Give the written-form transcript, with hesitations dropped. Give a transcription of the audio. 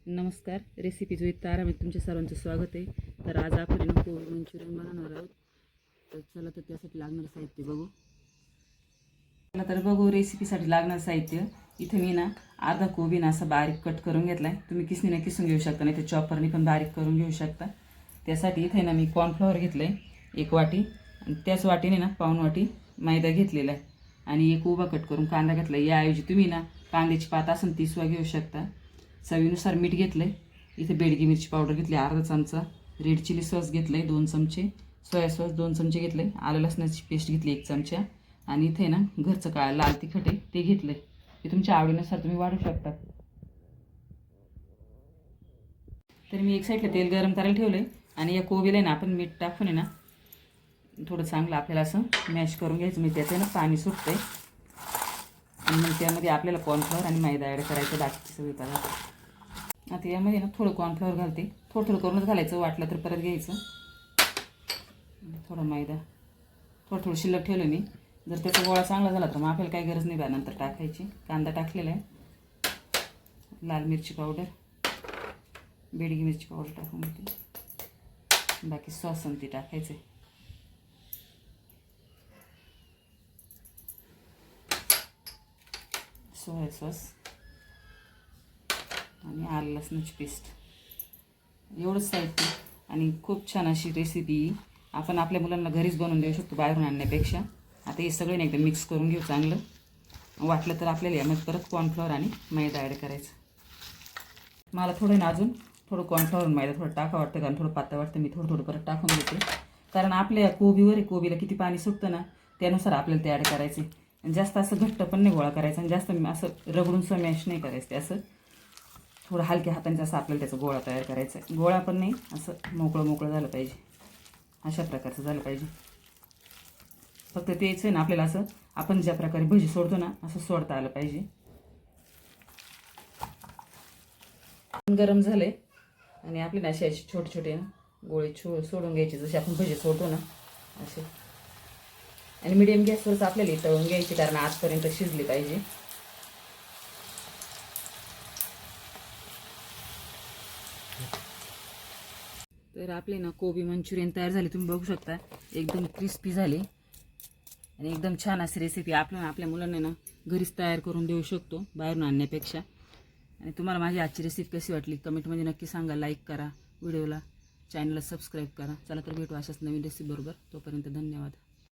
नमस्कार, recipes with तारामध्ये तुमच्या सर्वांचं स्वागत आहे. तर आज आपण कोबी मंचुरियन बनवणार आहोत. तर चला तर त्यासाठी लागणारं साहित्य बघू. चला तर बघू रेसिपीसाठी लागणारं साहित्य. इथे मी ना अर्धा कोबी ना असं बारीक कट करून घेतला आहे. तुम्ही किसणीने किसून घेऊ शकता, नाही तर चॉपरने पण बारीक करून घेऊ शकता. त्यासाठी इथे ना मी कॉर्नफ्लॉवर घेतलं आहे 1 वाटी, आणि त्याच वाटीने ना पाऊण वाटी मैदा घेतलेला आहे, आणि एक उभा कट करून कांदा घेतला आहे. याऐवजी तुम्ही ना कांद्याची पात असेल ती सुद्धा घेऊ शकता. चवीनुसार मीठ घेतलं आहे. इथे बेडगी मिरची पावडर घेतली अर्धा चमचा, रेड चिली सॉस घेतलं आहे 2 चमचे, सोया सॉस 2 चमचे घेतलं आहे, आलं लसणाची पेस्ट घेतली 1 चमचा, आणि इथे ना घरचं काळं लाल तिखट आहे ते घेतलं आहे. ते तुमच्या आवडीनुसार तुम्ही वाढू शकता. तर मी एक साईडला तेल गरम करायला ठेवलं आहे, आणि या कोबीला ना आपण मीठ टाकून आहे ना थोडं चांगलं आपल्याला असं मॅश करून घ्यायचं. मी त्याचं ना पाणी सुटतं आहे, आणि मग त्यामध्ये आपल्याला कॉर्नफ्लॉवर आणि मैदा ॲड करायचं, बाकीचे सगळे पदार्थ. आता यामध्ये ना थोडं कॉर्नफ्लॉवर घालते, थोडं थोडं करूनच घालायचं, वाटलं तर परत घ्यायचं. थोडं मैदा थोडं शिल्लक ठेवलं मी. जर त्याचा गोळा चांगला झाला तर मग आपल्याला काही गरज नाही नंतर टाकायची. कांदा टाकलेला आहे, लाल मिरची पावडर, बेडगी मिरची पावडर टाकून घेते, बाकी सॉस आणि ते टाकायचं आहे. सोया सॉस आणि आलं लसणाची पेस्ट, एवढंच साहित्य. आणि खूप छान अशी रेसिपी आपण आपल्या मुलांना घरीच बनवून देऊ शकतो बाहेरून आणण्यापेक्षा. आता हे सगळं एकदम मिक्स करून घेऊ चांगलं. वाटलं तर आपल्याला यामध्ये परत कॉर्नफ्लॉवर आणि मैदा ॲड करायचं. मला थोडं ना अजून थोडं कॉर्नफ्लॉवर आणि मैदा थोडं टाका वाटतं, कारण थोडं पातळ वाटतं. मी थोडं परत टाकून देते, कारण आपल्या कोबीला किती पाणी सुटतं ना त्यानुसार आपल्याला ते ॲड करायचे. आणि जास्त असं घट्ट पण नाही गोळा करायचा, आणि जास्त असं रगडून मॅश नाही करायचं. ते असं थोडं हलक्या हातांचं असं आपल्याला त्याचा गोळा तयार करायचा आहे. गोळा पण नाही, असं मोकळं झालं पाहिजे, अशा प्रकारचं झालं पाहिजे. फक्त तेच आहे ना आपल्याला असं आपण ज्या प्रकारे भजी सोडतो ना असं सोडता आलं पाहिजे. गरम झाले, आणि आपले ना असे छोटे छोटे गोळे सोडून घ्यायचे, जसे आपण भजी सोडतो ना असे. आणि मिडियम गॅसवरच आपल्याला तळून घ्यायचे, कारण आजपर्यंत शिजले पाहिजे. तर आपले ना कोबी मंचुरियन तयार झाले, तुम्ही बघू शकता. एकदम क्रिस्पी झाले, आणि एकदम छान अशी रेसिपी आपल्या मुलांना ना घरीच तयार करून देऊ शकतो बाहेरून आणण्यापेक्षा. आणि तुम्हाला माझी आजची रेसिपी कशी वाटली कमेंटमध्ये नक्की सांगा. लाईक करा व्हिडिओला, चॅनलला सबस्क्राईब करा. चला तर भेटू अशाच नवीन रेसिपी बरोबर. तोपर्यंत धन्यवाद.